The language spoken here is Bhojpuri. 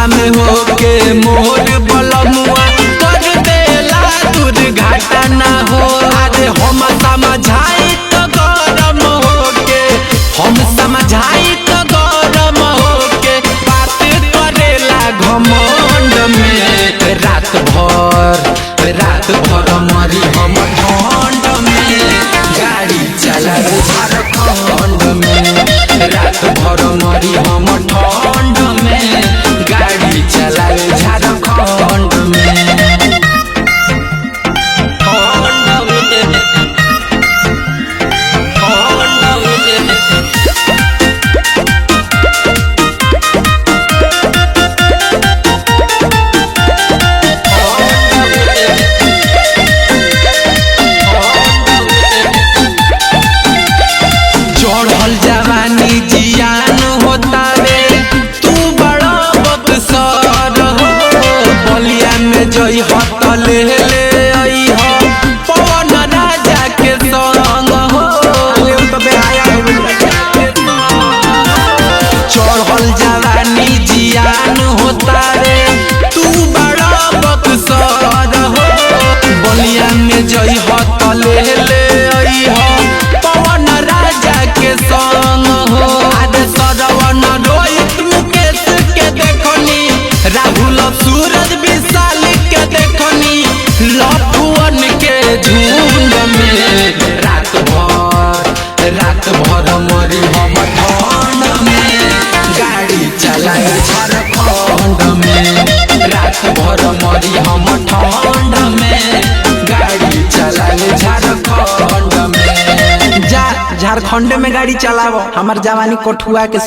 में होके मोर बलमुआ कर देला दुर्घटना हो। अरे हम समझाई तो गरम होके, हम समझाई तो गरम होके बात करेला घमंड में। रात भर मरी हम ठंड में, गाड़ी चलावे झारखंड में। रात भर मरी हम ठंड में, गाड़ी चलावे झारखंड में। चढ़ल जवानी जियान होता रे, तू बड़ा बक्सर हो। बलिया में जई हत ले आई हो, पवन राजा के संग हो। चढ़ल जवानी जियान होता रे, तू बड़ा बक्सर हो। बलिया में जई हत ले आई हो, पवन राजा के संग हो। आदे सरवन रोहित मुकेश के देखनी, राहुल सूरज विशाल के देखनी, लफुअन के झुंड में। रात भर मरी हम ठंड में, गाड़ी चलाए झारखंड में। रात भर मरी हम ठंड में, गाड़ी चलाए झारखंड में। जा झारखंड में गाड़ी चलावो, हमार जवानी कोठुआ के